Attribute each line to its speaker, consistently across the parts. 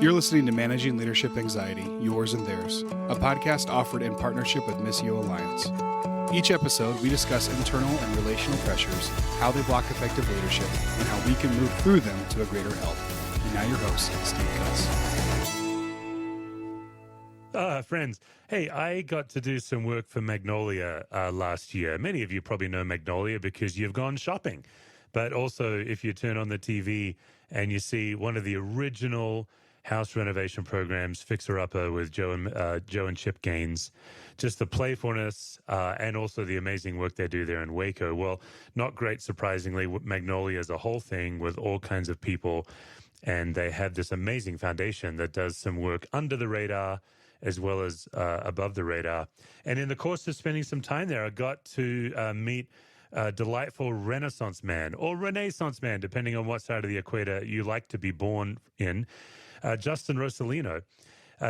Speaker 1: You're listening to Managing Leadership Anxiety, Yours and Theirs, a podcast offered in partnership with Missio Alliance. Each episode, we discuss internal and relational pressures, how they block effective leadership, and how we can move through them to a greater health. And now your host, Steve Cuss.
Speaker 2: Friends, hey, I got to do some work for Magnolia last year. Many of you probably know Magnolia because you've gone shopping. But also, if you turn on the TV and you see one of the original house renovation programs, Fixer Upper with Joe and Chip Gaines, just the playfulness and also the amazing work they do there in Waco. Well, not great, surprisingly, Magnolia is a whole thing with all kinds of people, and they have this amazing foundation that does some work under the radar as well as above the radar. And in the course of spending some time there, I got to meet a delightful Renaissance man or Renaissance man, depending on what side of the equator you like to be born in, Justin Rosolino.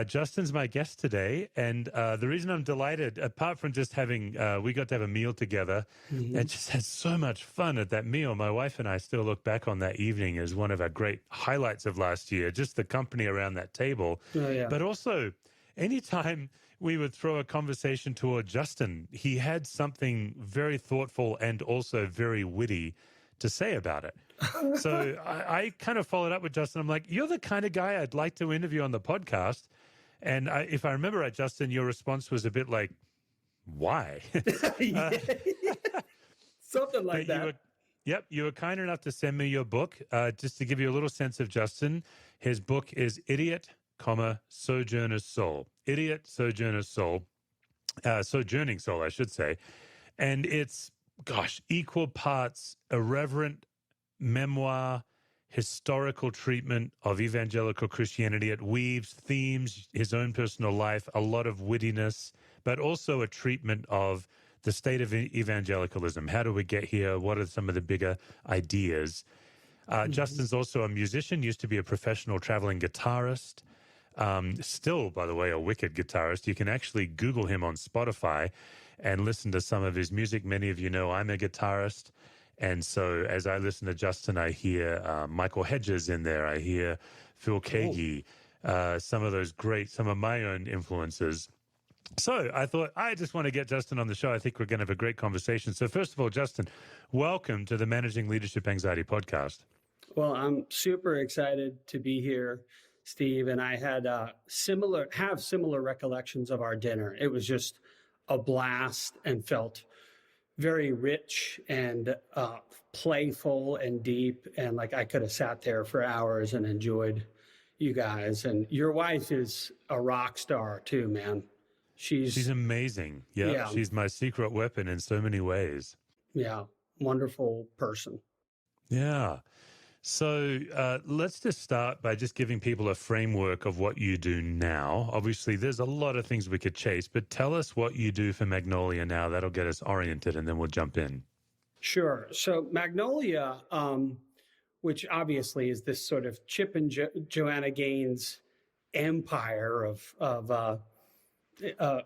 Speaker 2: Justin's my guest today, and the reason I'm delighted, apart from just having, we got to have a meal together and just had so much fun at that meal. My wife and I still look back on that evening as one of our great highlights of last year, just the company around that table.
Speaker 3: Oh, yeah.
Speaker 2: But also, anytime we would throw a conversation toward Justin, he had something very thoughtful and also very witty to say about it. So I kind of followed up with Justin. I'm like, you're the kind of guy I'd like to interview on the podcast. And if I remember right, Justin, your response was a bit like, why?
Speaker 3: Something like that.
Speaker 2: You were kind enough to send me your book. Just to give you a little sense of Justin, his book is Idiot, Sojourning Soul. Idiot, Sojourning Soul, Sojourning Soul, I should say. And it's, equal parts irreverent memoir, historical treatment of evangelical Christianity. It weaves themes, his own personal life, a lot of wittiness, but also a treatment of the state of evangelicalism. How do we get here? What are some of the bigger ideas? Justin's also a musician, used to be a professional traveling guitarist. Still, by the way, a wicked guitarist. You can actually Google him on Spotify and listen to some of his music. Many of you know I'm a guitarist. And so as I listen to Justin, I hear Michael Hedges in there. I hear Phil Keaggy, some of my own influences. So I thought, I just want to get Justin on the show. I think we're going to have a great conversation. So first of all, Justin, welcome to the Managing Leadership Anxiety podcast.
Speaker 3: Well, I'm super excited to be here, Steve. And I had similar recollections of our dinner. It was just a blast and felt very rich and playful and deep. And like I could have sat there for hours and enjoyed you guys. And your wife is a rock star too, man. She's amazing.
Speaker 2: Yeah. She's my secret weapon in so many ways.
Speaker 3: Yeah. Wonderful person.
Speaker 2: Yeah. So let's just start by just giving people a framework of what you do now. Obviously, there's a lot of things we could chase, but tell us what you do for Magnolia now. That'll get us oriented, and then we'll jump in.
Speaker 3: Sure. So Magnolia, which obviously is this sort of Chip and Joanna Gaines empire of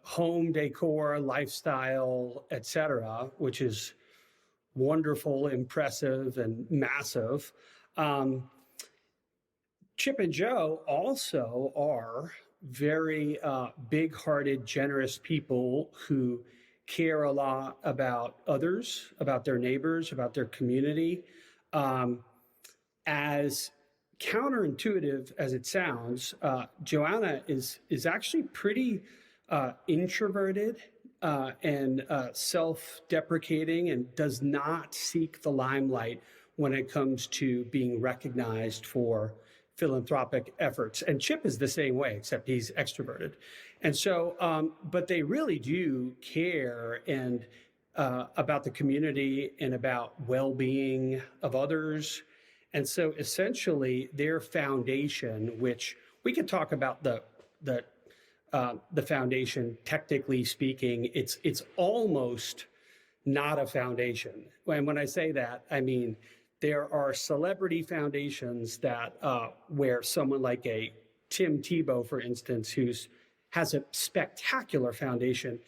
Speaker 3: home decor, lifestyle, etc., which is wonderful, impressive, and massive. Chip and Joe also are very big-hearted, generous people who care a lot about others, about their neighbors, about their community. As counterintuitive as it sounds, Joanna is actually pretty introverted and self-deprecating and does not seek the limelight when it comes to being recognized for philanthropic efforts. And Chip is the same way, except he's extroverted. And so, but they really do care and about the community and about well-being of others. And so essentially their foundation, which we could talk about the foundation, technically speaking, it's almost not a foundation. And when I say that, I mean, there are celebrity foundations that where someone like a Tim Tebow, for instance, has a spectacular foundation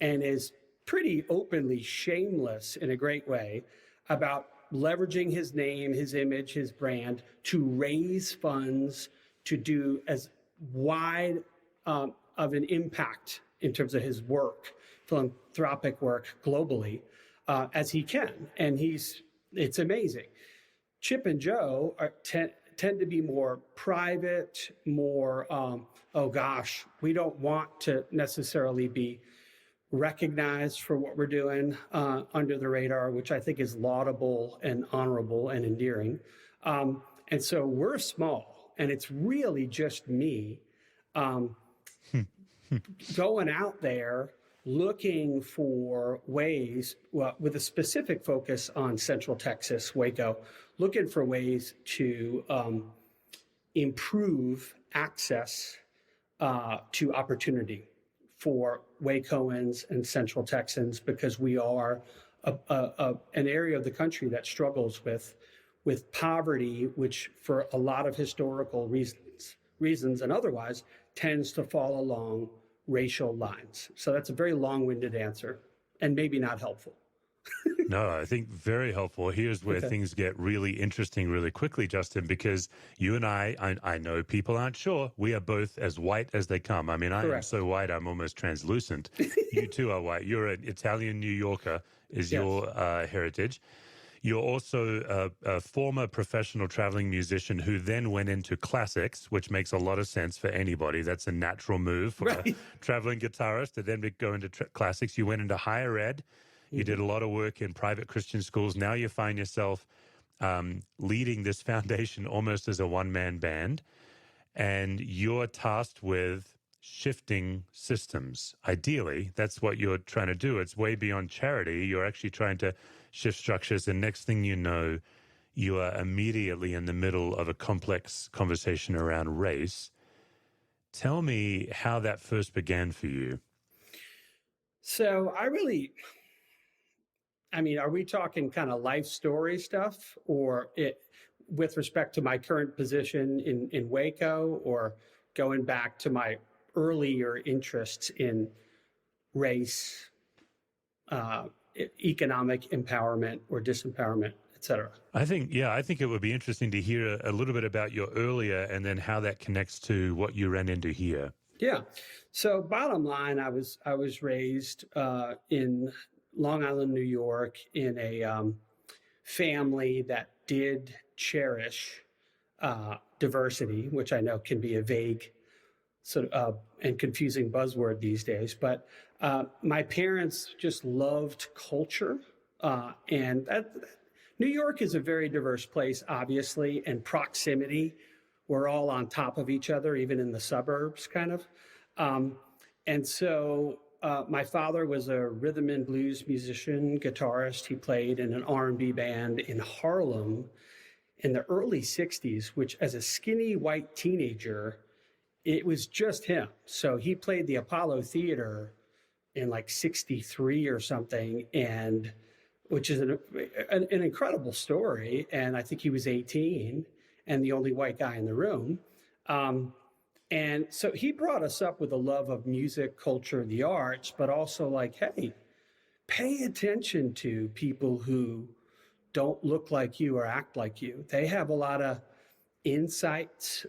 Speaker 3: and is pretty openly shameless in a great way about leveraging his name, his image, his brand to raise funds to do as wide of an impact in terms of his work, philanthropic work globally, as he can. And it's amazing. Chip and Joe tend to be more private, more, oh gosh, we don't want to necessarily be recognized for what we're doing under the radar, which I think is laudable and honorable and endearing. And so we're small, and it's really just me going out there looking for ways, with a specific focus on Central Texas, Waco, looking for ways to improve access to opportunity for Wacoans and Central Texans, because we are an area of the country that struggles with poverty, which for a lot of historical reasons and otherwise tends to fall along racial lines. So that's a very long-winded answer and maybe not helpful.
Speaker 2: No, I think very helpful. Here's where things get really interesting really quickly, Justin, because you and I know people aren't sure. We are both as white as they come. I mean, I am so white, I'm almost translucent. You too are white. You're an Italian New Yorker is your heritage. You're also a former professional traveling musician who then went into classics, which makes a lot of sense for anybody. That's a natural move for a traveling guitarist to then go into classics. You went into higher ed. You did a lot of work in private Christian schools. Now you find yourself leading this foundation almost as a one-man band, and you're tasked with shifting systems. Ideally, that's what you're trying to do. It's way beyond charity. You're actually trying to shift structures, and next thing you know, you are immediately in the middle of a complex conversation around race. Tell me how that first began for you.
Speaker 3: So are we talking kind of life story stuff, or with respect to my current position in Waco, or going back to my earlier interests in race, economic empowerment or disempowerment, et cetera?
Speaker 2: I think it would be interesting to hear a little bit about your earlier and then how that connects to what you ran into here.
Speaker 3: Yeah. So bottom line, I was raised in Long Island, New York, in a family that did cherish diversity, which I know can be a vague sort of and confusing buzzword these days. But my parents just loved culture, and New York is a very diverse place, obviously, and proximity. We're all on top of each other, even in the suburbs, kind of. And so my father was a rhythm and blues musician, guitarist. He played in an R&B band in Harlem in the early 60s, which as a skinny white teenager, it was just him. So he played the Apollo Theater in like 63 or something, and which is an incredible story. And I think he was 18 and the only white guy in the room. And so he brought us up with a love of music, culture, the arts, but also like, hey, pay attention to people who don't look like you or act like you. They have a lot of insights.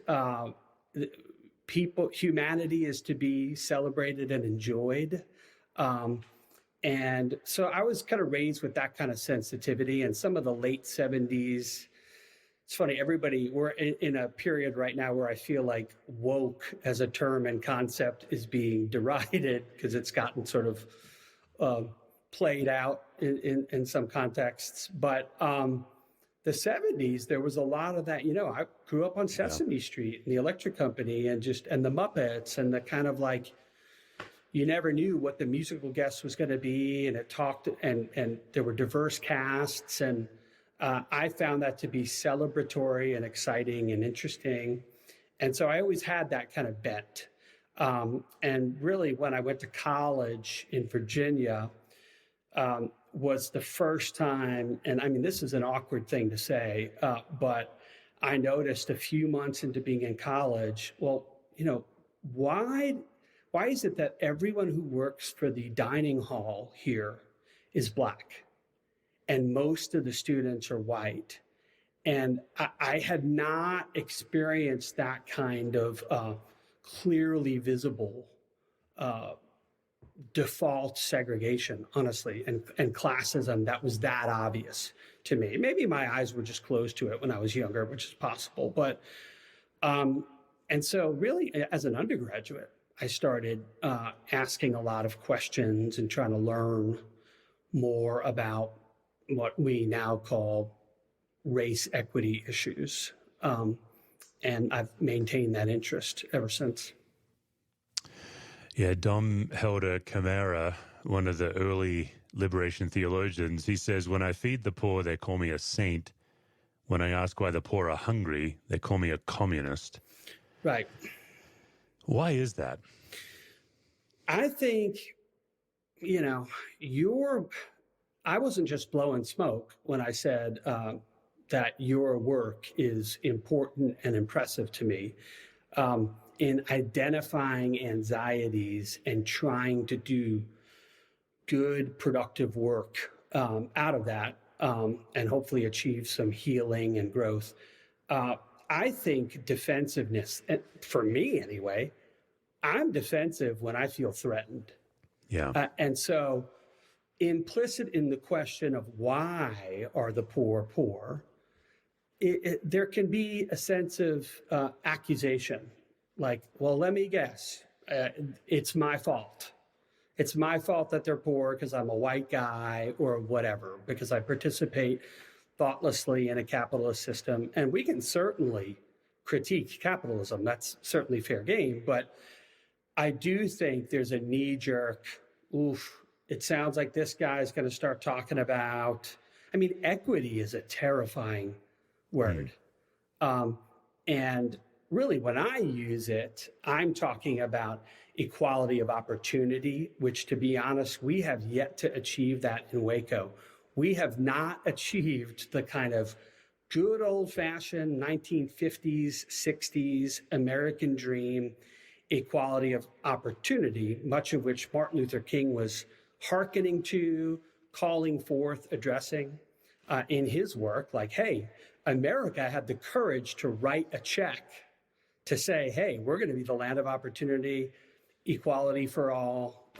Speaker 3: Humanity is to be celebrated and enjoyed. And so I was kind of raised with that kind of sensitivity. And some of the late 70s, it's funny, we're in a period right now where I feel like woke as a term and concept is being derided because it's gotten sort of played out in some contexts. But the 70s, there was a lot of that. I grew up on Sesame Street and the Electric Company and the Muppets, and the kind of like, you never knew what the musical guest was going to be. And it talked, and there were diverse casts, and I found that to be celebratory and exciting and interesting. And so I always had that kind of bent. And really, when I went to college in Virginia, was the first time, and I mean, this is an awkward thing to say, but I noticed a few months into being in college, well, why is it that everyone who works for the dining hall here is Black? And most of the students are white. And I had not experienced that kind of clearly visible default segregation, honestly, and classism that was that obvious to me. Maybe my eyes were just closed to it when I was younger, which is possible. But and so really, as an undergraduate, I started asking a lot of questions and trying to learn more about what we now call race equity issues. And I've maintained that interest ever since.
Speaker 2: Yeah, Dom Helder Camara, one of the early liberation theologians, he says, when I feed the poor, they call me a saint. When I ask why the poor are hungry, they call me a communist.
Speaker 3: Right.
Speaker 2: Why is that?
Speaker 3: I think, I wasn't just blowing smoke when I said that your work is important and impressive to me. In identifying anxieties and trying to do good, productive work out of that, and hopefully achieve some healing and growth. I think defensiveness, for me anyway, I'm defensive when I feel threatened.
Speaker 2: Yeah.
Speaker 3: And so implicit in the question of why are the poor, there can be a sense of accusation. Like, well, let me guess, it's my fault. It's my fault that they're poor because I'm a white guy or whatever, because I participate thoughtlessly in a capitalist system. And we can certainly critique capitalism. That's certainly fair game. But I do think there's a knee-jerk, it sounds like this guy's going to start talking about, equity is a terrifying word. And really, when I use it, I'm talking about equality of opportunity, which, to be honest, we have yet to achieve that in Waco. We have not achieved the kind of good old-fashioned 1950s, 60s American dream equality of opportunity, much of which Martin Luther King was hearkening to, calling forth, addressing in his work. Like, hey, America had the courage to write a check to say, hey, we're going to be the land of opportunity, equality for all,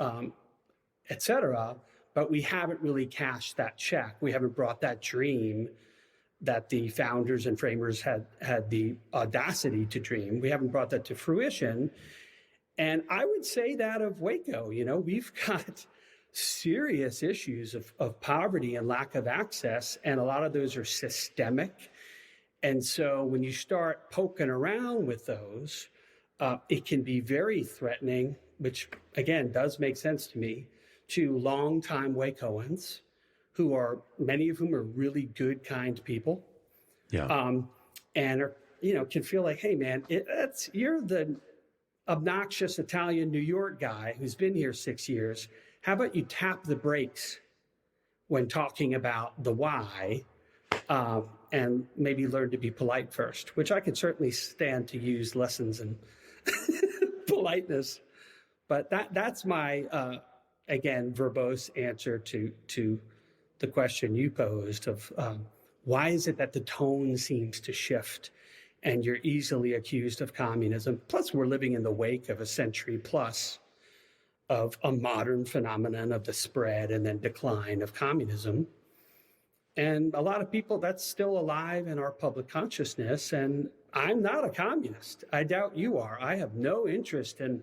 Speaker 3: et cetera. But we haven't really cashed that check. We haven't brought that dream that the founders and framers had the audacity to dream. We haven't brought that to fruition. And I would say that of Waco, we've got serious issues of poverty and lack of access. And a lot of those are systemic. And so when you start poking around with those, it can be very threatening, which again does make sense to me, to longtime Wacoans, many of whom are really good, kind people.
Speaker 2: Yeah.
Speaker 3: And are, can feel like, hey man, you're the obnoxious Italian New York guy who's been here 6 years. How about you tap the brakes when talking about the why? And maybe learn to be polite first, which I could certainly stand to use lessons in politeness. But that's my, again, verbose answer to the question you posed of why is it that the tone seems to shift and you're easily accused of communism? Plus, we're living in the wake of a century plus of a modern phenomenon of the spread and then decline of communism. And a lot of people, that's still alive in our public consciousness. And I'm not a communist. I doubt you are. I have no interest in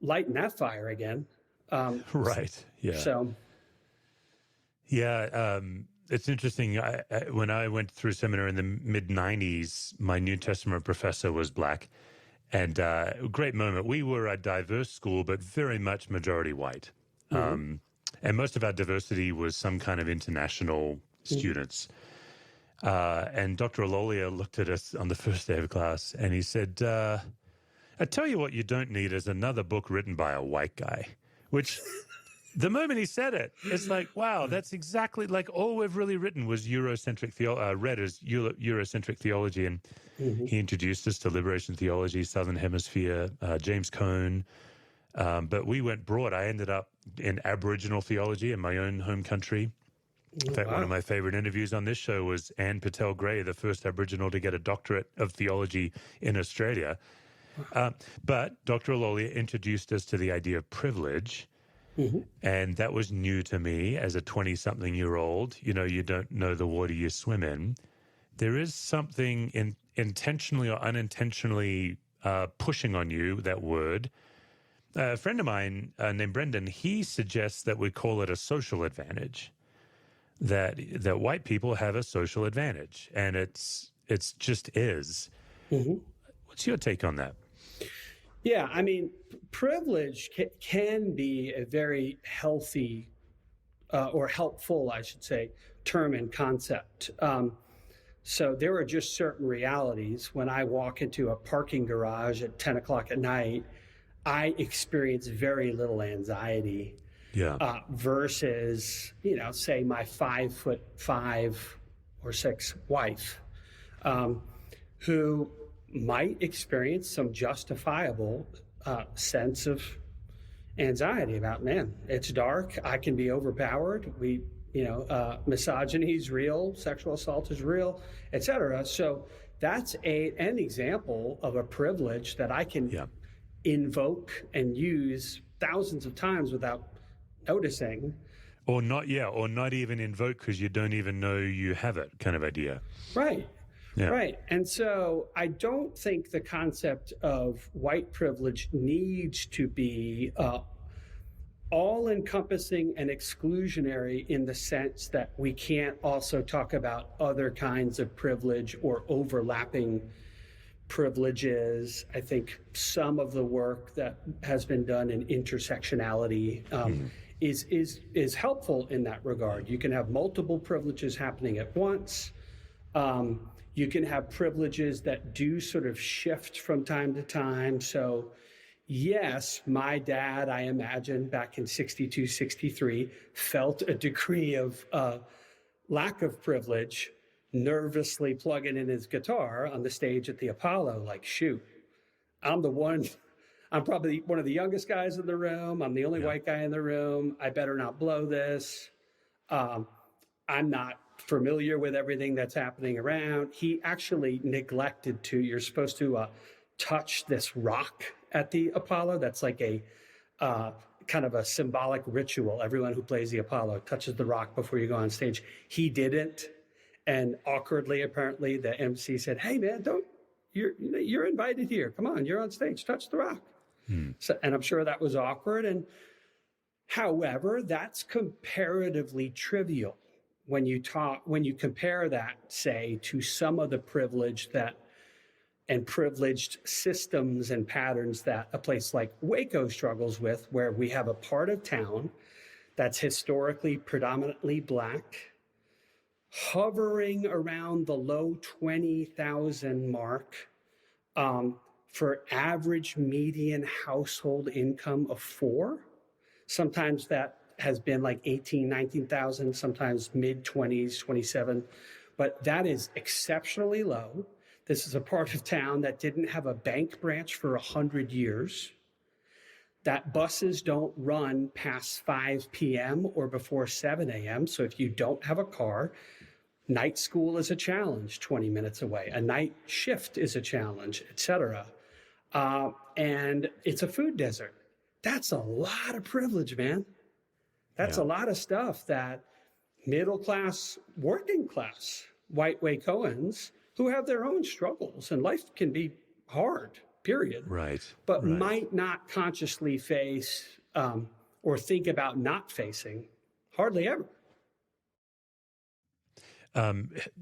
Speaker 3: lighting that fire again.
Speaker 2: Right. Yeah.
Speaker 3: So.
Speaker 2: Yeah. It's interesting. When I went through seminary in the mid-90s, my New Testament professor was black. And a great moment. We were a diverse school, but very much majority white. Mm-hmm. And most of our diversity was some kind of international students. And Dr. Alolia looked at us on the first day of class and he said, I tell you what you don't need is another book written by a white guy, which the moment he said it, it's like, wow, that's exactly like all we've really written was Eurocentric theology. And he introduced us to liberation theology, Southern Hemisphere, James Cone. But we went broad. I ended up in Aboriginal theology in my own home country. In fact, one of my favorite interviews on this show was Ann Patel Gray, the first Aboriginal to get a doctorate of theology in Australia. But Dr. Alolia introduced us to the idea of privilege. And that was new to me as a 20-something-year-old. You know, you don't know the water you swim in. There is something intentionally or unintentionally pushing on you, that word. A friend of mine named Brendan, he suggests that we call it a social advantage, that white people have a social advantage, and it's just is. What's your take on that?
Speaker 3: Yeah, I mean, privilege can be a very healthy or helpful, I should say, term and concept. So there are just certain realities. When I walk into a parking garage at 10 o'clock at night, I experience very little anxiety. Versus, you know, say my 5'5" or 6" wife, who might experience some justifiable sense of anxiety about, man, it's dark, I can be overpowered, misogyny is real, sexual assault is real, etc. So that's an example of a privilege that I can invoke and use thousands of times without noticing.
Speaker 2: Or not even invoke because you don't even know you have it, kind of idea.
Speaker 3: Right. Yeah. Right. And so I don't think the concept of white privilege needs to be all-encompassing and exclusionary in the sense that we can't also talk about other kinds of privilege or overlapping privileges. I think some of the work that has been done in intersectionality is helpful in that regard. You can have multiple privileges happening at once. You can have privileges that do sort of shift from time to time. So yes, my dad, I imagine back in 62, 63, felt a degree of lack of privilege, nervously plugging in his guitar on the stage at the Apollo, like, shoot, I'm probably one of the youngest guys in the room. I'm the only white guy in the room. I better not blow this. I'm not familiar with everything that's happening around. He actually neglected to, you're supposed to touch this rock at the Apollo. That's like a kind of a symbolic ritual. Everyone who plays the Apollo touches the rock before you go on stage. He didn't. And awkwardly, apparently, the MC said, hey, man, you're invited here. Come on, you're on stage, touch the rock. So, and I'm sure that was awkward. And however, that's comparatively trivial when you compare that, say, to some of the privilege and privileged systems and patterns that a place like Waco struggles with, where we have a part of town that's historically predominantly Black, hovering around the low 20,000 mark for average median household income of 4. Sometimes that has been like 18, 19,000, sometimes mid-20s, 27. But that is exceptionally low. This is a part of town that didn't have a bank branch for 100 years. That buses don't run past 5 p.m. or before 7 a.m. So if you don't have a car, night school is a challenge 20 minutes away. A night shift is a challenge, et cetera. And it's a food desert. That's a lot of privilege, man. That's a lot of stuff that middle class, working class, white Wacoans who have their own struggles, and life can be hard, period.
Speaker 2: Right.
Speaker 3: But might not consciously face or think about not facing hardly ever.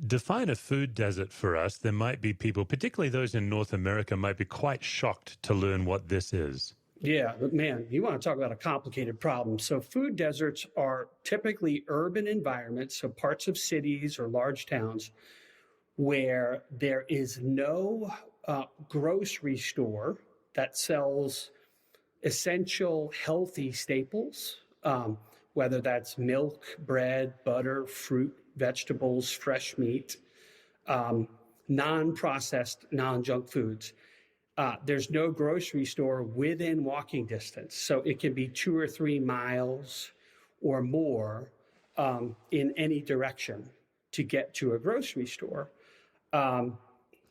Speaker 2: Define a food desert for us. There might be people, particularly those in North America, might be quite shocked to learn what this is.
Speaker 3: Yeah, but man, you want to talk about a complicated problem. So food deserts are typically urban environments, so parts of cities or large towns where there is no grocery store that sells essential healthy staples, whether that's milk, bread, butter, fruit, vegetables, fresh meat, non-processed, non-junk foods. There's no grocery store within walking distance. So it can be 2 or 3 miles or more in any direction to get to a grocery store.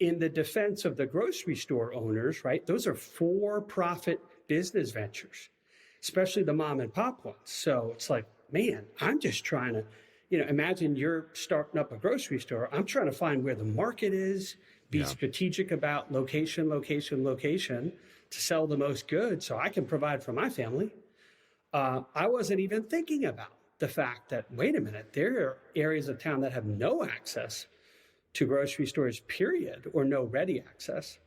Speaker 3: In the defense of the grocery store owners, right, those are for-profit business ventures, especially the mom and pop ones. So it's like, man, I'm just trying to, imagine you're starting up a grocery store. I'm trying to find where the market is, be strategic about location to sell the most goods so I can provide for my family. I wasn't even thinking about the fact that, wait a minute, there are areas of town that have no access to grocery stores, period, or no ready access.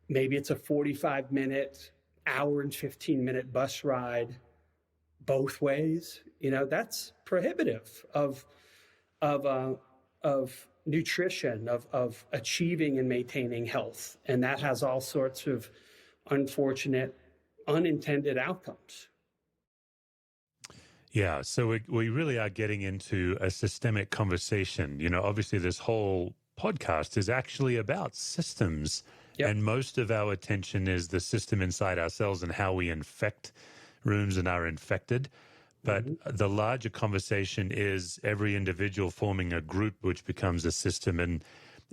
Speaker 3: Maybe it's a 45-minute, hour and 15-minute bus ride both ways. That's prohibitive of nutrition, of achieving and maintaining health. And that has all sorts of unfortunate, unintended outcomes.
Speaker 2: Yeah, so we really are getting into a systemic conversation. Obviously this whole podcast is actually about systems. Yep. And most of our attention is the system inside ourselves and how we infect rooms and are infected. But the larger conversation is every individual forming a group, which becomes a system. And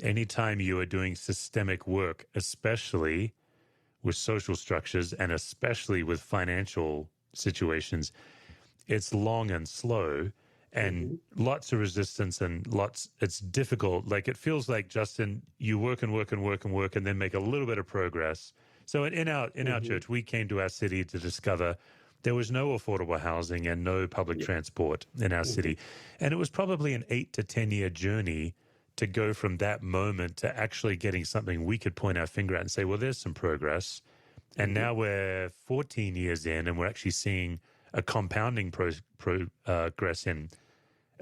Speaker 2: anytime you are doing systemic work, especially with social structures and especially with financial situations, it's long and slow and lots of resistance and it's difficult. Like it feels like, Justin, you work and work and work and work and then make a little bit of progress. So in our church, we came to our city to discover there was no affordable housing and no public transport in our city. And it was probably an 8 to 10 year journey to go from that moment to actually getting something we could point our finger at and say, well, there's some progress. And now we're 14 years in and we're actually seeing a compounding progress in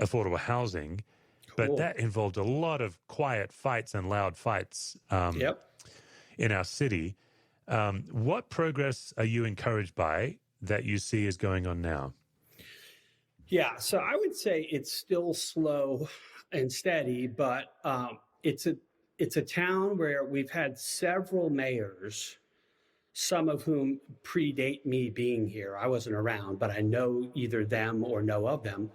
Speaker 2: affordable housing. Cool. But that involved a lot of quiet fights and loud fights in our city. What progress are you encouraged by that you see is going on now?
Speaker 3: Yeah, so I would say it's still slow and steady, but it's a town where we've had several mayors, some of whom predate me being here. I wasn't around, but I know either them or know of them,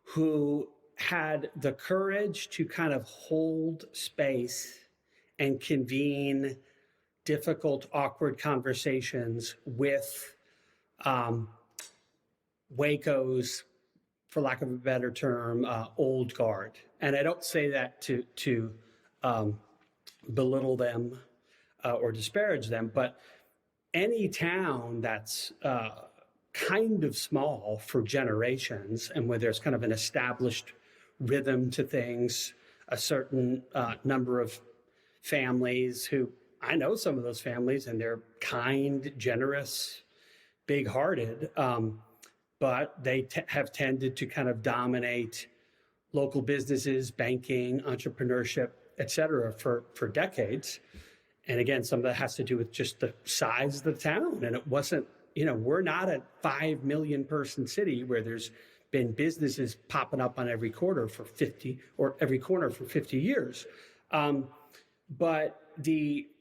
Speaker 3: who had the courage to kind of hold space and convene difficult, awkward conversations with Waco's, for lack of a better term, old guard. And I don't say that to belittle them or disparage them, but any town that's kind of small for generations and where there's kind of an established rhythm to things, a certain number of families who, I know some of those families, and they're kind, generous, big-hearted, but they have tended to kind of dominate local businesses, banking, entrepreneurship, et cetera, for decades. And again, some of that has to do with just the size of the town. And it wasn't, we're not a 5 million person city where there's been businesses popping up on every corner for 50 years. But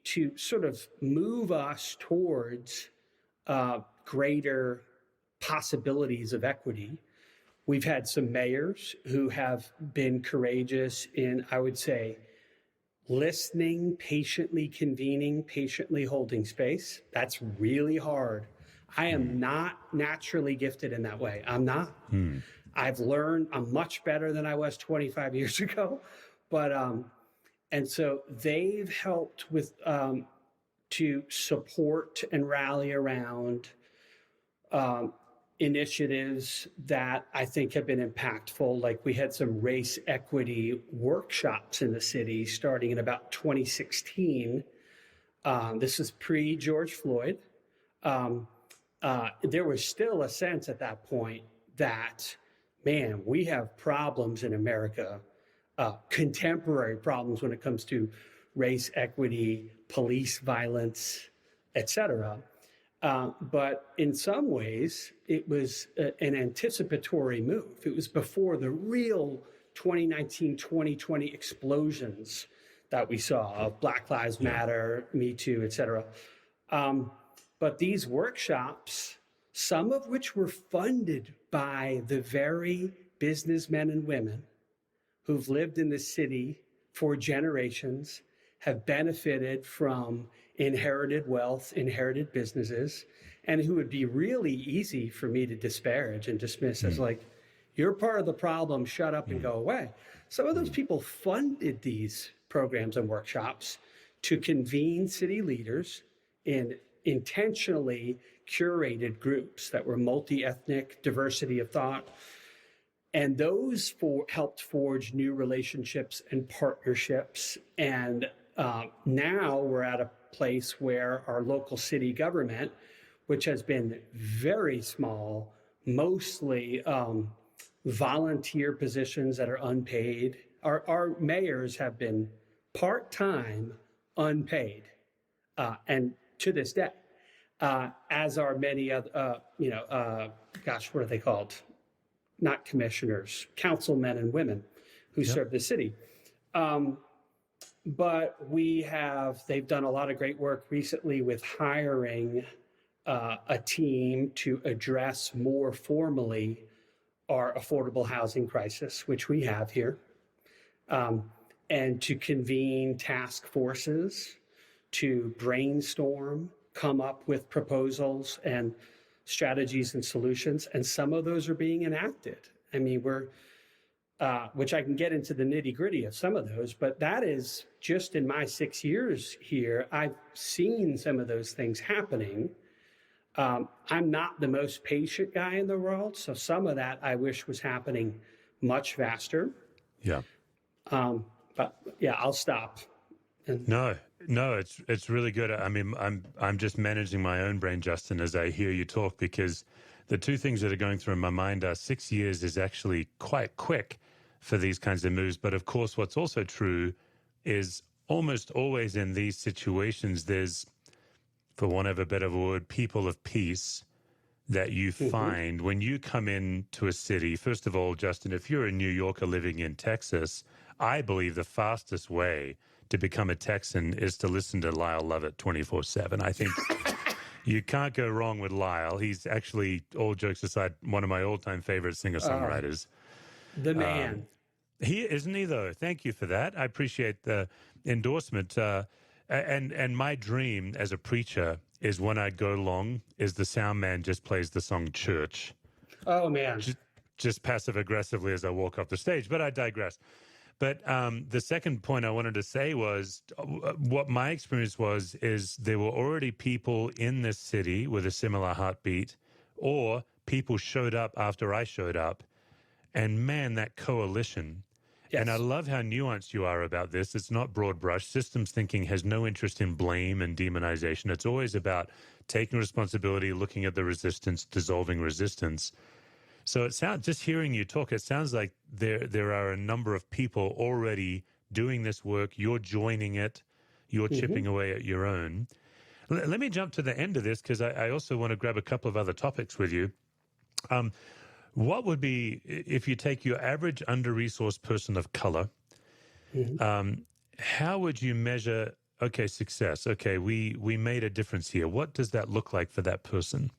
Speaker 3: to sort of move us towards greater possibilities of equity, we've had some mayors who have been courageous in, I would say, listening, patiently convening, patiently holding space. That's really hard. I am not naturally gifted in that way. I'm not. I've learned I'm much better than I was 25 years ago. But, and so they've helped with, to support and rally around initiatives that I think have been impactful. Like we had some race equity workshops in the city starting in about 2016. This is pre-George Floyd. There was still a sense at that point that, man, we have problems in America, contemporary problems when it comes to race equity, police violence, et cetera. But in some ways, it was an anticipatory move. It was before the real 2019, 2020 explosions that we saw of Black Lives Matter, Me Too, et cetera. But these workshops, some of which were funded by the very businessmen and women who've lived in this city for generations, have benefited from inherited wealth, inherited businesses, and who would be really easy for me to disparage and dismiss as like, you're part of the problem, shut up and go away. Some of those people funded these programs and workshops to convene city leaders in intentionally curated groups that were multi-ethnic, diversity of thought. And those helped forge new relationships and partnerships. And now we're at a place where our local city government, which has been very small, mostly volunteer positions that are unpaid. Our mayors have been part-time, unpaid, and to this day, as are many other, what are they called? Not commissioners, councilmen and women who serve the city. But they've done a lot of great work recently with hiring a team to address more formally our affordable housing crisis, which we have here, and to convene task forces to brainstorm, come up with proposals and strategies and solutions. And some of those are being enacted. I mean, which I can get into the nitty gritty of some of those, but that is just in my 6 years here, I've seen some of those things happening. I'm not the most patient guy in the world, so some of that I wish was happening much faster.
Speaker 2: Yeah.
Speaker 3: But yeah, I'll stop.
Speaker 2: No, it's really good. I mean, I'm just managing my own brain, Justin, as I hear you talk, because the two things that are going through my mind are 6 years is actually quite quick for these kinds of moves. But of course, what's also true is almost always in these situations, there's, for want of a better word, people of peace that you find when you come into a city. First of all, Justin, if you're a New Yorker living in Texas, I believe the fastest way to become a Texan is to listen to Lyle Lovett 24/7. I think you can't go wrong with Lyle. He's actually, all jokes aside, one of my all-time favorite singer-songwriters.
Speaker 3: The man.
Speaker 2: Isn't he, though? Thank you for that. I appreciate the endorsement. And my dream as a preacher is when I go long is the sound man just plays the song Church.
Speaker 3: Oh, man.
Speaker 2: Just passive-aggressively as I walk off the stage, but I digress. But the second point I wanted to say was what my experience is there were already people in this city with a similar heartbeat, or people showed up after I showed up. And man, that coalition. Yes. And I love how nuanced you are about this. It's not broad brush. Systems thinking has no interest in blame and demonization. It's always about taking responsibility, looking at the resistance, dissolving resistance. So it sounds, just hearing you talk, it sounds like there are a number of people already doing this work. You're joining it. You're chipping away at your own. Let me jump to the end of this because I also want to grab a couple of other topics with you. What would be, if you take your average under-resourced person of color, how would you measure, okay, success? Okay, we made a difference here. What does that look like for that person?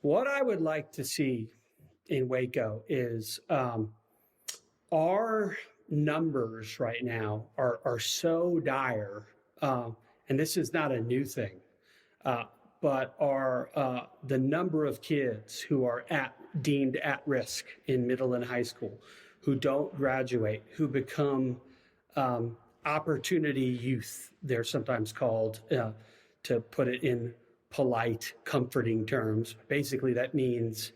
Speaker 3: What I would like to see in Waco is our numbers right now are so dire, and this is not a new thing, but the number of kids who are deemed at risk in middle and high school, who don't graduate, who become opportunity youth, they're sometimes called, to put it in polite, comforting terms. Basically, that means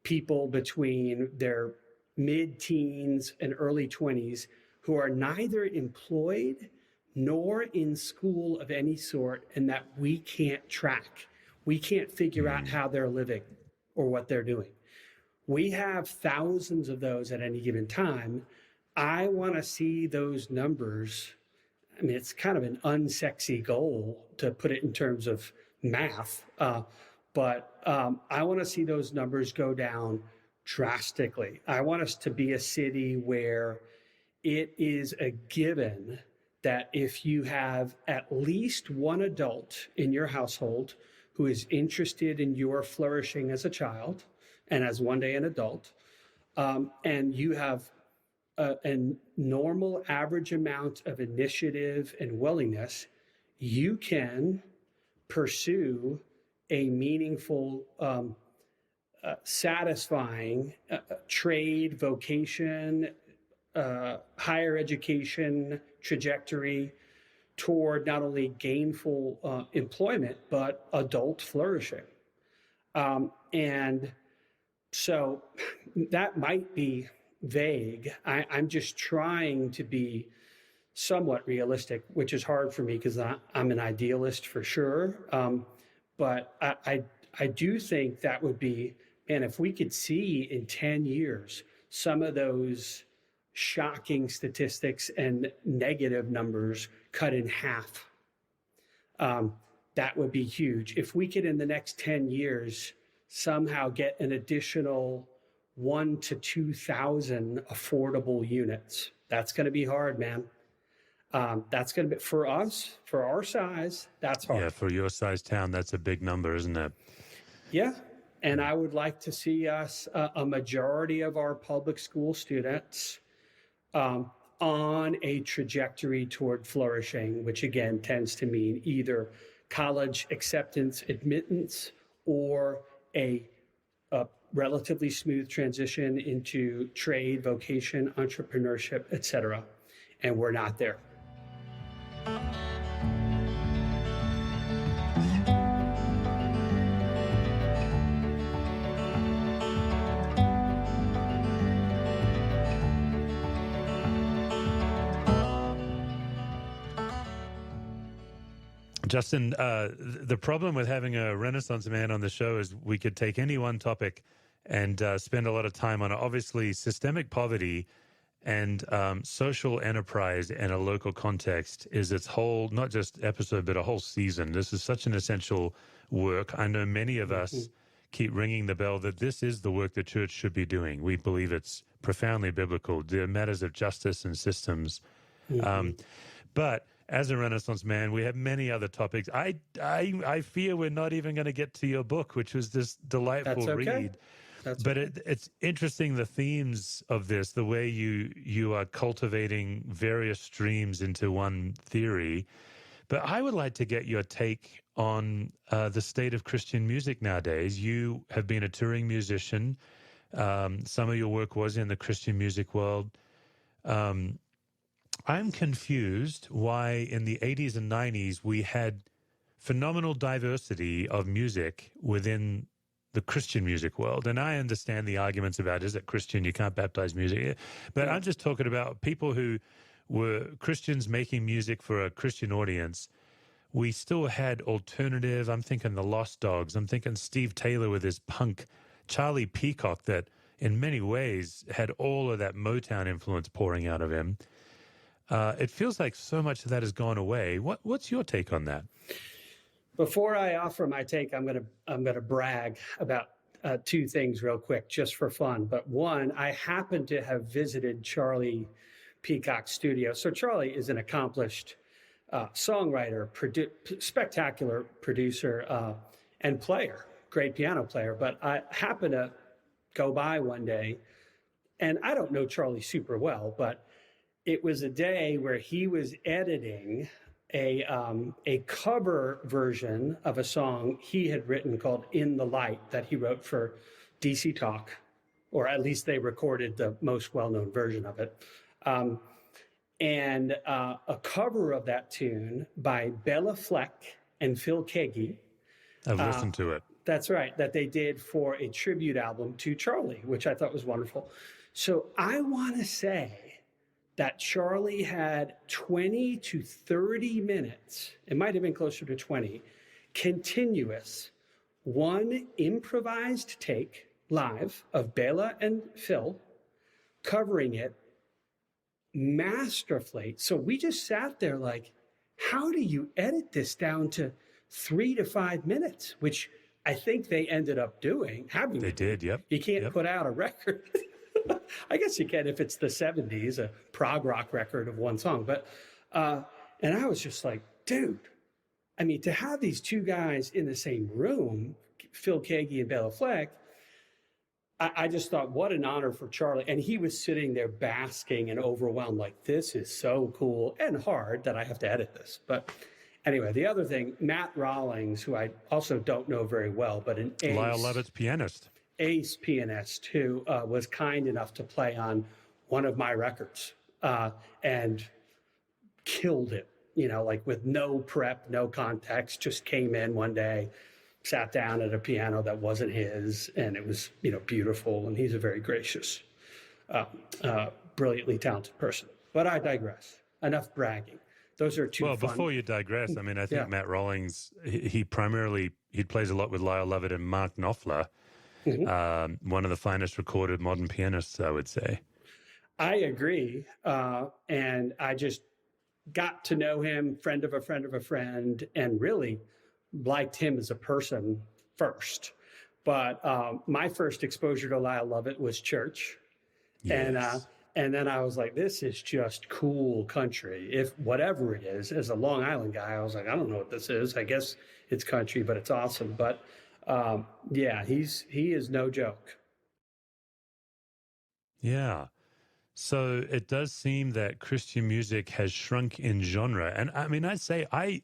Speaker 3: people between their mid-teens and early 20s who are neither employed nor in school of any sort, and that we can't track. We can't figure out how they're living or what they're doing. We have thousands of those at any given time. I want to see those numbers. I mean, it's kind of an unsexy goal to put it in terms of math, but I want to see those numbers go down drastically. I want us to be a city where it is a given that if you have at least one adult in your household who is interested in your flourishing as a child and as one day an adult, and you have a normal average amount of initiative and willingness, you can pursue a meaningful, satisfying trade, vocation, higher education trajectory toward not only gainful employment, but adult flourishing. And so that might be vague. I'm just trying to be somewhat realistic, which is hard for me because I'm an idealist for sure. But I do think that would be, and if we could see in 10 years some of those shocking statistics and negative numbers cut in half, that would be huge. If we could, in the next 10 years, somehow get an additional 1,000 to 2,000 affordable units, that's going to be hard, man. That's going to be, for us, for our size, that's hard.
Speaker 2: Yeah, for your size town, that's a big number, isn't it?
Speaker 3: Yeah. And I would like to see us, a majority of our public school students, on a trajectory toward flourishing, which again tends to mean either college acceptance, admittance, or a relatively smooth transition into trade, vocation, entrepreneurship, et cetera. And we're not there.
Speaker 2: Justin, the problem with having a Renaissance man on the show is we could take any one topic and spend a lot of time on it. Obviously, systemic poverty and social enterprise in a local context is its whole, not just episode, but a whole season. This is such an essential work. I know many of us keep ringing the bell that this is the work the church should be doing. We believe it's profoundly biblical. They're matters of justice and systems. But as a Renaissance man, we have many other topics. I fear we're not even going to get to your book, which was this delightful read. But it's interesting, the themes of this, the way you are cultivating various streams into one theory. But I would like to get your take on the state of Christian music nowadays. You have been a touring musician. Some of your work was in the Christian music world. I'm confused why in the 80s and 90s we had phenomenal diversity of music within the Christian music world. And I understand the arguments about, is it Christian? You can't baptize music. But I'm just talking about people who were Christians making music for a Christian audience. We still had alternative. I'm thinking the Lost Dogs. I'm thinking Steve Taylor with his punk, Charlie Peacock, that in many ways had all of that Motown influence pouring out of him. It feels like so much of that has gone away. What's your take on that?
Speaker 3: Before I offer my take, I'm gonna brag about two things real quick, just for fun. But one, I happen to have visited Charlie Peacock's studio. So Charlie is an accomplished songwriter, spectacular producer, and player, great piano player. But I happened to go by one day, and I don't know Charlie super well, but it was a day where he was editing a cover version of a song he had written called In the Light that he wrote for DC Talk, or at least they recorded the most well-known version of it. And a cover of that tune by Bella Fleck and Phil Keaggy.
Speaker 2: I've listened to it.
Speaker 3: That's right, that they did for a tribute album to Charlie, which I thought was wonderful. So I want to say that Charlie had 20 to 30 minutes, it might have been closer to 20, continuous, one improvised take live of Bela and Phil covering it masterfully. So we just sat there like, how do you edit this down to 3 to 5 minutes, which I think they ended up doing.
Speaker 2: They did, yep.
Speaker 3: You can't put out a record. I guess you can if it's the 70s, a prog rock record of one song. But, and I was just like, dude, I mean, to have these two guys in the same room, Phil Keaggy and Bela Fleck, I just thought, what an honor for Charlie. And he was sitting there basking and overwhelmed, like, this is so cool and hard that I have to edit this. But anyway, the other thing, Matt Rawlings, who I also don't know very well, but an
Speaker 2: Lyle Lovett's pianist.
Speaker 3: ace pianist who was kind enough to play on one of my records and killed it, like with no prep, no context, just came in one day, sat down at a piano that wasn't his, and it was, beautiful. And he's a very gracious, brilliantly talented person. But I digress. Enough bragging. Those are two.
Speaker 2: Well,
Speaker 3: fun.
Speaker 2: before you digress, I mean, I think Matt Rawlings, he plays a lot with Lyle Lovett and Mark Knopfler, one of the finest recorded modern pianists, I would say.
Speaker 3: I agree. And I just got to know him, friend of a friend of a friend, and really liked him as a person first. But my first exposure to Lyle Lovett was church. Yes. And then I was like, this is just cool country. If whatever it is, as a Long Island guy, I was like, I don't know what this is. I guess it's country, but it's awesome. But he is no joke.
Speaker 2: Yeah. So it does seem that Christian music has shrunk in genre. And I mean, I'd say I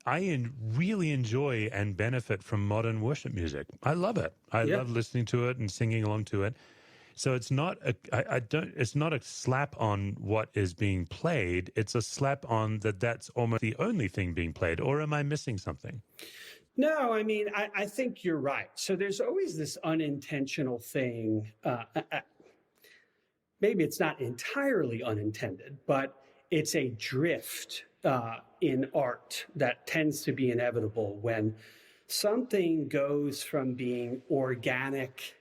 Speaker 2: really enjoy and benefit from modern worship music. I love it. I love listening to it and singing along to it. So it's not it's not a slap on what is being played. It's a slap on that's almost the only thing being played. Or am I missing something?
Speaker 3: No, I mean, I think you're right. So there's always this unintentional thing. Maybe it's not entirely unintended, but it's a drift in art that tends to be inevitable when something goes from being organic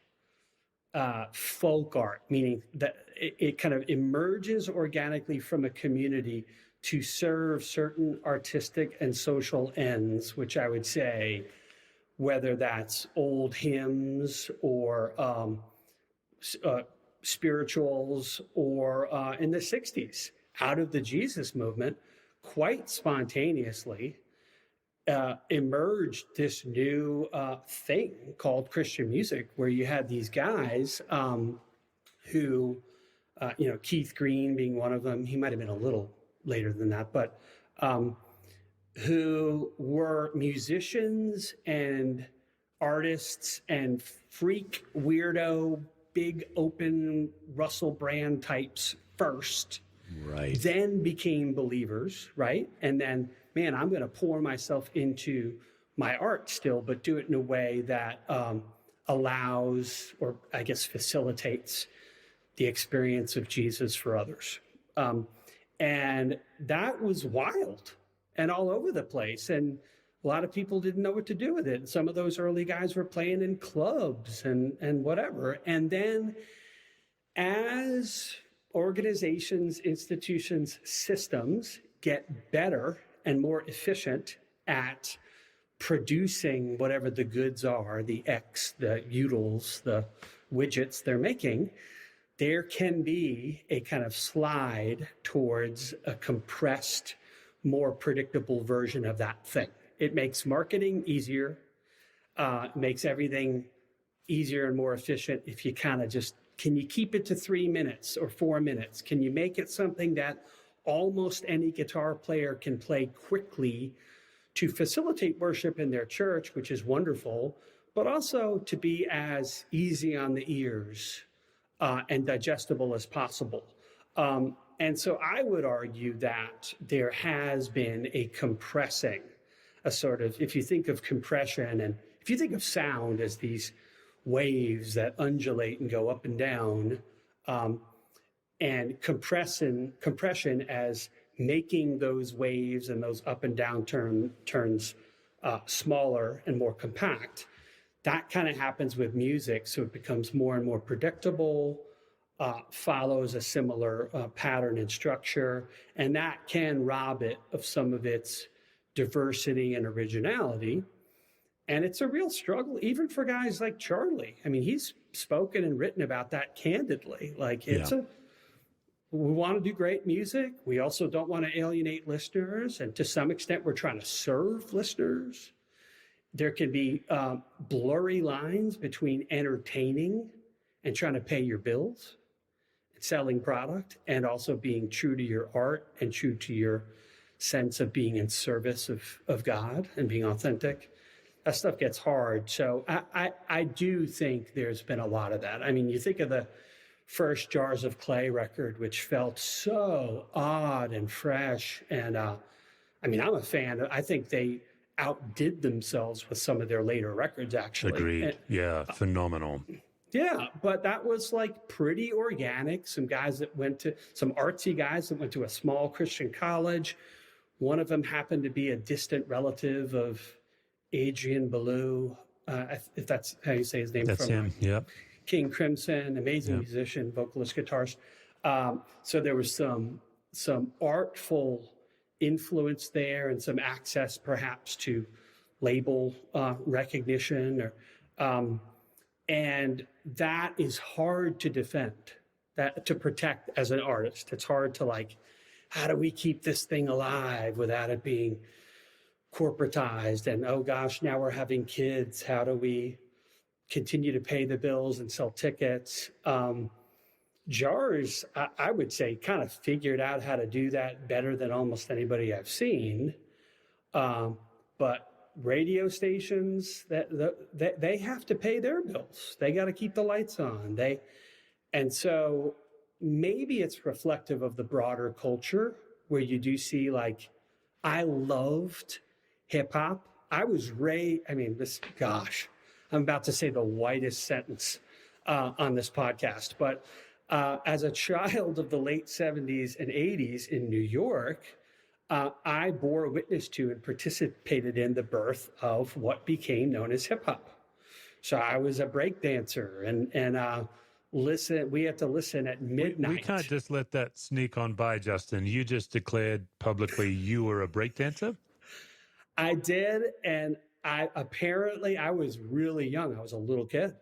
Speaker 3: folk art, meaning that it kind of emerges organically from a community to serve certain artistic and social ends, which I would say, whether that's old hymns or spirituals, or in the 60s, out of the Jesus movement, quite spontaneously emerged this new thing called Christian music, where you had these guys who, Keith Green being one of them, he might have been a little later than that, but who were musicians and artists and freak weirdo, big open Russell Brand types first,
Speaker 2: right? Then
Speaker 3: became believers, right? And then, man, I'm going to pour myself into my art still, but do it in a way that allows, or I guess facilitates, the experience of Jesus for others. And that was wild and all over the place. And a lot of people didn't know what to do with it. Some of those early guys were playing in clubs and whatever. And then as organizations, institutions, systems get better and more efficient at producing whatever the goods are, the X, the utils, the widgets they're making, there can be a kind of slide towards a compressed, more predictable version of that thing. It makes marketing easier, makes everything easier and more efficient if you kind of just, can you keep it to 3 minutes or 4 minutes? Can you make it something that almost any guitar player can play quickly to facilitate worship in their church, which is wonderful, but also to be as easy on the ears and digestible as possible. And so I would argue that there has been a compressing, a sort of, if you think of compression and if you think of sound as these waves that undulate and go up and down, and compression as making those waves and those up and down turns smaller and more compact. That kind of happens with music, so it becomes more and more predictable, follows a similar pattern and structure, and that can rob it of some of its diversity and originality. And it's a real struggle, even for guys like Charlie. I mean, he's spoken and written about that candidly. Like, we want to do great music. We also don't want to alienate listeners. And to some extent, we're trying to serve listeners. There can be blurry lines between entertaining and trying to pay your bills, selling product, and also being true to your art and true to your sense of being in service of God and being authentic. That stuff gets hard. So I do think there's been a lot of that. I mean, you think of the first Jars of Clay record, which felt so odd and fresh. And I mean, I'm a fan. I think they outdid themselves with some of their later records, actually.
Speaker 2: Agreed. Yeah, phenomenal.
Speaker 3: Yeah, but that was like pretty organic. Some artsy guys that went to a small Christian college. One of them happened to be a distant relative of Adrian Belew, if that's how you say his name.
Speaker 2: That's him, yep.
Speaker 3: King Crimson, amazing musician, vocalist, guitarist. So there was some artful influence there and some access perhaps to label recognition, and that is hard to defend, to protect as an artist. It's hard to like, how do we keep this thing alive without it being corporatized? And oh gosh, now we're having kids. How do we continue to pay the bills and sell tickets? Jars, I would say, kind of figured out how to do that better than almost anybody I've seen. But radio stations, they have to pay their bills. They got to keep the lights on. And so maybe it's reflective of the broader culture where you do see, like, I loved hip hop. I was I'm about to say the whitest sentence on this podcast, but as a child of the late 70s and 80s in New York, I bore witness to and participated in the birth of what became known as hip hop. So I was a break dancer and we had to listen at midnight.
Speaker 2: We can't just let that sneak on by, Justin. You just declared publicly you were a break dancer?
Speaker 3: I did, and I was really young. I was a little kid.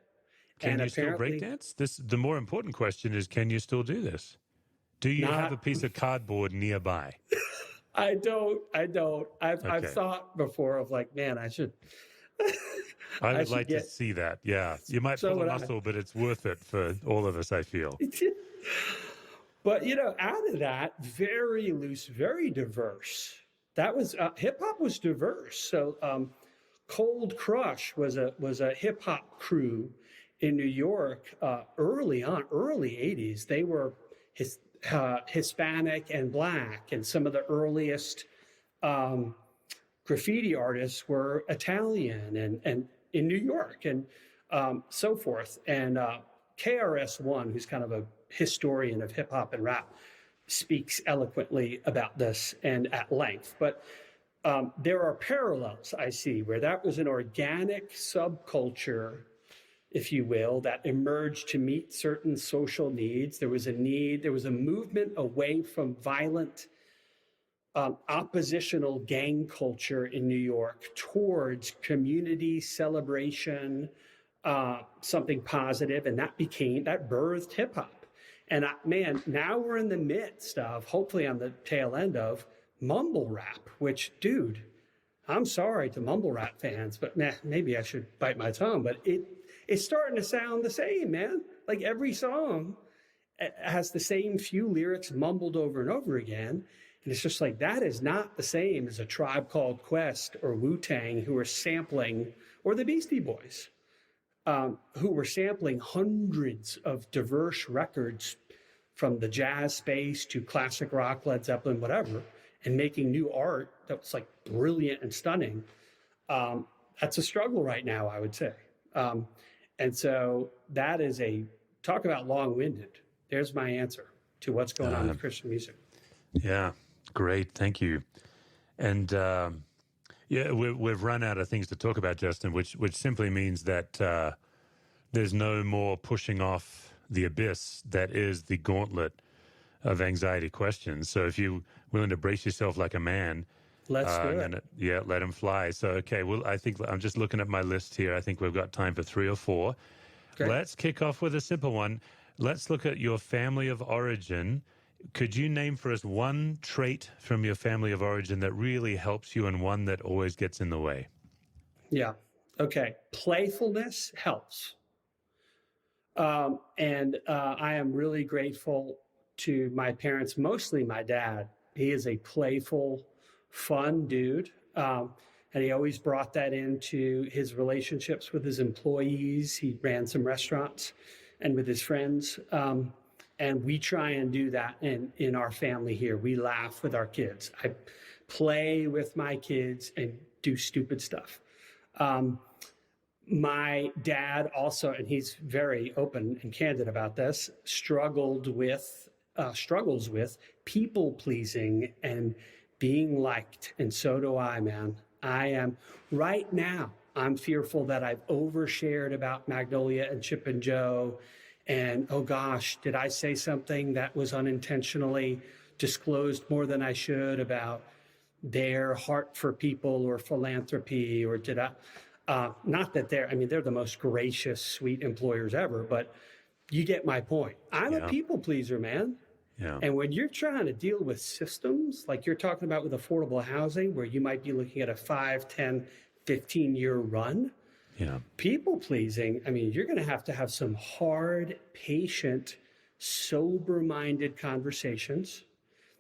Speaker 2: Can you still break dance? The more important question is, can you still do this? Do you have a piece of cardboard nearby?
Speaker 3: I don't. I've thought before of like, man, I should.
Speaker 2: I would like to see that. Yeah. You might pull a muscle, but it's worth it for all of us, I feel.
Speaker 3: But, out of that, very loose, very diverse. That was, hip hop was diverse. So Cold Crush was a hip hop crew in New York early 80s. They were Hispanic and Black, and some of the earliest graffiti artists were Italian and in New York and so forth. And KRS-One, who's kind of a historian of hip hop and rap, speaks eloquently about this and at length. But there are parallels I see where that was an organic subculture, if you will, that emerged to meet certain social needs. There was a movement away from violent oppositional gang culture in New York towards community celebration, something positive, and that birthed hip hop. And now we're in the midst of, hopefully on the tail end of, mumble rap, which, dude, I'm sorry to mumble rap fans, but maybe I should bite my tongue, but it's starting to sound the same, man. Like every song has the same few lyrics mumbled over and over again. And it's just like, that is not the same as a Tribe Called Quest or Wu-Tang who are sampling, or the Beastie Boys, who were sampling hundreds of diverse records from the jazz space to classic rock, Led Zeppelin, whatever, and making new art that was like brilliant and stunning. That's a struggle right now, I would say. And so that is talk about long-winded. There's my answer to what's going on with Christian music.
Speaker 2: Yeah, great. Thank you. And we've run out of things to talk about, Justin, which simply means that there's no more pushing off the abyss that is the gauntlet of anxiety questions. So if you're willing to brace yourself like a man,
Speaker 3: let's do it.
Speaker 2: Let him fly. So, okay, well, I think I'm just looking at my list here. I think we've got time for 3 or 4.
Speaker 3: Great.
Speaker 2: Let's kick off with a simple one. Let's look at your family of origin. Could you name for us one trait from your family of origin that really helps you and one that always gets in the way?
Speaker 3: Yeah. Okay. Playfulness helps. And I am really grateful to my parents, mostly my dad. He is a playful, fun dude. And he always brought that into his relationships with his employees. He ran some restaurants and with his friends. And we try and do that in our family here. We laugh with our kids. I play with my kids and do stupid stuff. My dad also, and he's very open and candid about this, struggles with people pleasing and being liked. And so do I, man. I am right now. I'm fearful that I've overshared about Magnolia and Chip and Jo. And oh gosh, did I say something that was unintentionally disclosed more than I should about their heart for people or philanthropy? Or did I? Not that they're the most gracious, sweet employers ever, but you get my point. I'm a people pleaser, man.
Speaker 2: Yeah.
Speaker 3: And when you're trying to deal with systems like you're talking about with affordable housing, where you might be looking at a 5, 10, 15-year run, people pleasing, you're going to have some hard, patient, sober-minded conversations.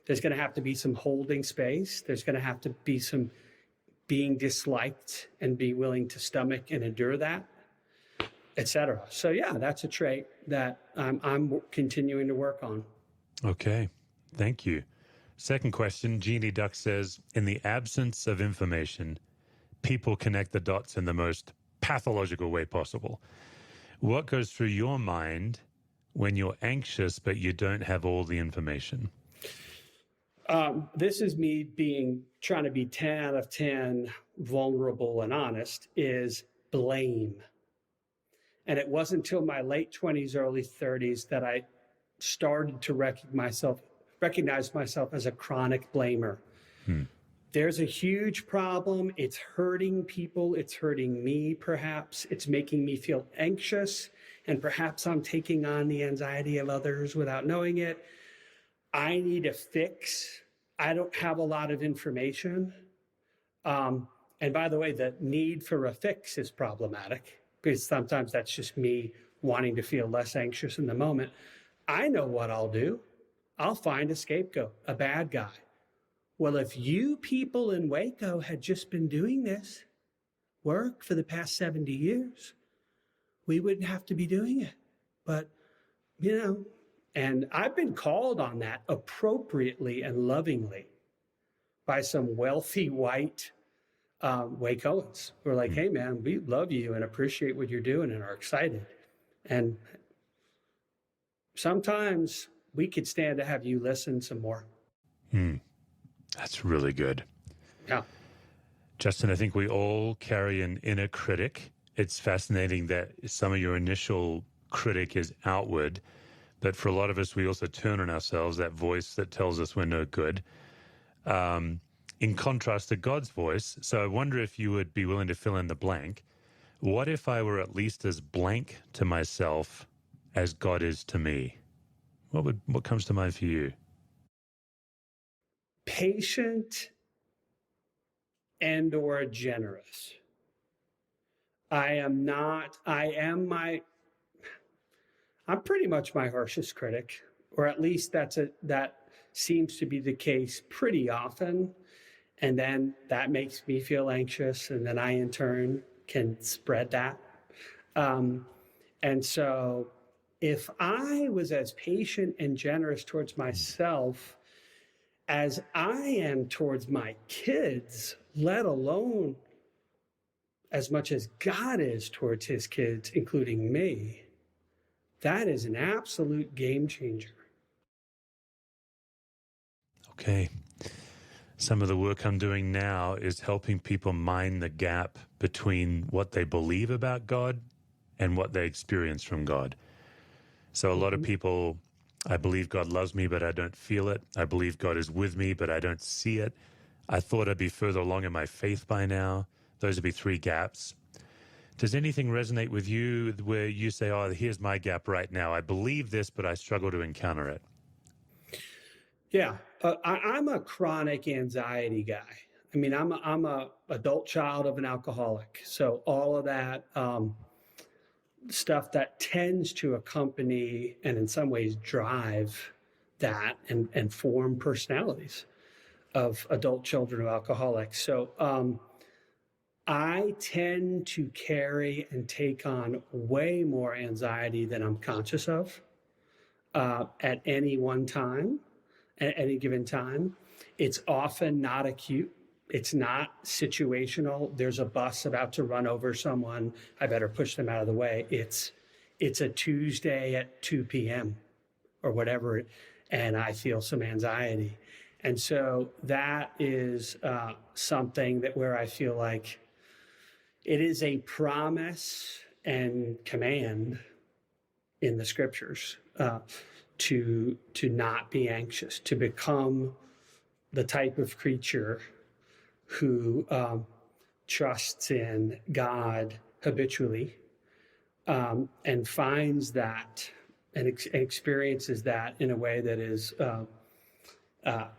Speaker 3: There's going to have to be some holding space. There's going to have to be some being disliked and be willing to stomach and endure that, et cetera. So yeah, that's a trait that I'm continuing to work on.
Speaker 2: Okay, thank you. Second question, Jeannie Duck says, in the absence of information, people connect the dots in the most pathological way possible. What goes through your mind when you're anxious but you don't have all the information?
Speaker 3: This is me trying to be 10 out of 10 vulnerable and honest, is blame. And it wasn't until my late 20s, early 30s that I started to recognize myself as a chronic blamer. There's a huge problem. It's hurting people. It's hurting me, perhaps. It's making me feel anxious. And perhaps I'm taking on the anxiety of others without knowing it. I need a fix. I don't have a lot of information. And by the way, the need for a fix is problematic because sometimes that's just me wanting to feel less anxious in the moment. I know what I'll do. I'll find a scapegoat, a bad guy. Well, if you people in Waco had just been doing this work for the past 70 years, we wouldn't have to be doing it. But, and I've been called on that appropriately and lovingly by some wealthy white Wacoans who are like, hey, man, we love you and appreciate what you're doing and are excited. And sometimes we could stand to have you listen some more.
Speaker 2: That's really good.
Speaker 3: Yeah.
Speaker 2: Justin, I think we all carry an inner critic. It's fascinating that some of your initial critic is outward, but for a lot of us, we also turn on ourselves, that voice that tells us we're no good, in contrast to God's voice. So I wonder if you would be willing to fill in the blank. What if I were at least as blank to myself as God is to me? What comes to mind for you?
Speaker 3: Patient and or generous. I'm pretty much my harshest critic, or at least that seems to be the case pretty often. And then that makes me feel anxious. And then I, in turn, can spread that. And so if I was as patient and generous towards myself as I am towards my kids, let alone as much as God is towards his kids, including me, that is an absolute game changer.
Speaker 2: Okay. Some of the work I'm doing now is helping people mind the gap between what they believe about God and what they experience from God. So a lot of people, I believe God loves me, but I don't feel it. I believe God is with me, but I don't see it. I thought I'd be further along in my faith by now. Those would be 3 gaps. Does anything resonate with you where you say, oh, here's my gap right now. I believe this, but I struggle to encounter it?
Speaker 3: Yeah, I'm a chronic anxiety guy. I mean, I'm a adult child of an alcoholic. So all of that stuff that tends to accompany and in some ways drive that and form personalities of adult children of alcoholics. So I tend to carry and take on way more anxiety than I'm conscious of at any one time, at any given time. It's often not acute. It's not situational. There's a bus about to run over someone. I better push them out of the way. It's a Tuesday at 2 p.m. or whatever, and I feel some anxiety. And so that is something that where I feel like it is a promise and command in the scriptures to not be anxious, to become the type of creature who trusts in God habitually and finds that and experiences that in a way that is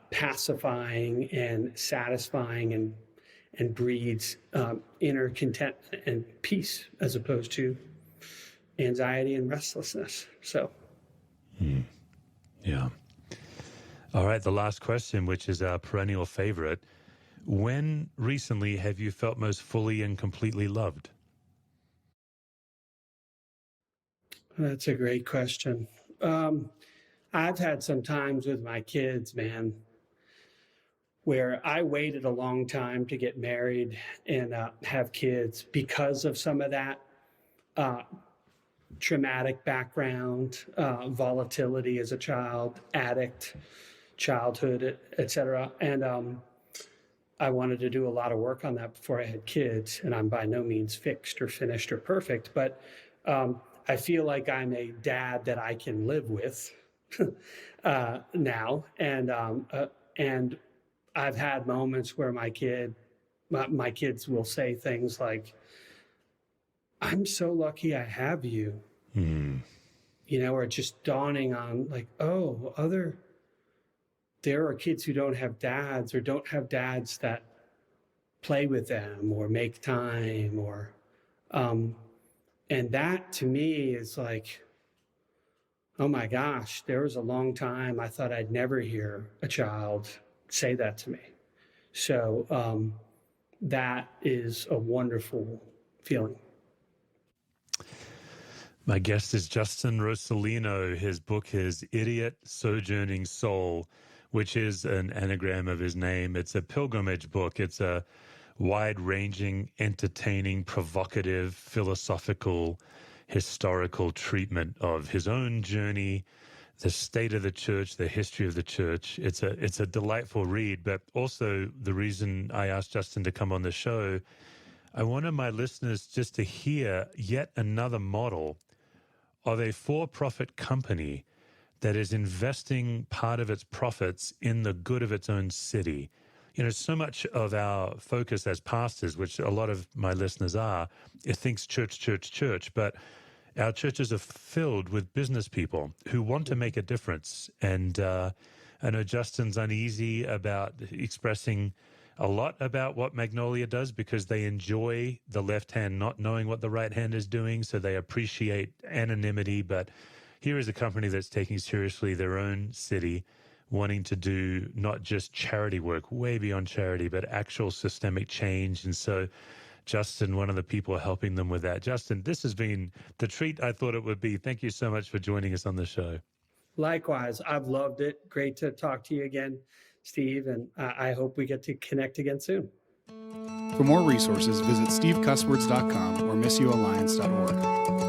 Speaker 3: pacifying and satisfying and breeds inner content and peace as opposed to anxiety and restlessness. So,
Speaker 2: yeah. All right, the last question, which is our perennial favorite. When recently have you felt most fully and completely loved?
Speaker 3: That's a great question. I've had some times with my kids, man, where I waited a long time to get married and have kids because of some of that traumatic background, volatility as a child, addict, childhood, et cetera. And I wanted to do a lot of work on that before I had kids. And I'm by no means fixed or finished or perfect, but I feel like I'm a dad that I can live with now. And I've had moments where my kids will say things like, "I'm so lucky I have you," or just dawning on like, oh, there are kids who don't have dads or don't have dads that play with them or make time and that to me is like, oh my gosh, there was a long time I thought I'd never hear a child say that to me. So that is a wonderful feeling.
Speaker 2: My guest is Justin Rosolino. His book is Idiot, Sojourning Soul, which is an anagram of his name. It's a pilgrimage book. It's a wide-ranging, entertaining, provocative, philosophical, historical treatment of his own journey, the state of the church, the history of the church. It's a delightful read, but also the reason I asked Justin to come on the show, I wanted my listeners just to hear yet another model of a for-profit company that is investing part of its profits in the good of its own city. So much of our focus as pastors, which a lot of my listeners are, it thinks church, church, church, but our churches are filled with business people who want to make a difference. And I know Justin's uneasy about expressing a lot about what Magnolia does because they enjoy the left hand not knowing what the right hand is doing, so they appreciate anonymity. But here is a company that's taking seriously their own city, wanting to do not just charity work, way beyond charity, but actual systemic change. And so Justin, one of the people helping them with that. Justin, this has been the treat I thought it would be. Thank you so much for joining us on the show.
Speaker 3: Likewise, I've loved it. Great to talk to you again, Steve, and I hope we get to connect again soon.
Speaker 1: For more resources, visit stevecusswords.com or missioalliance.org.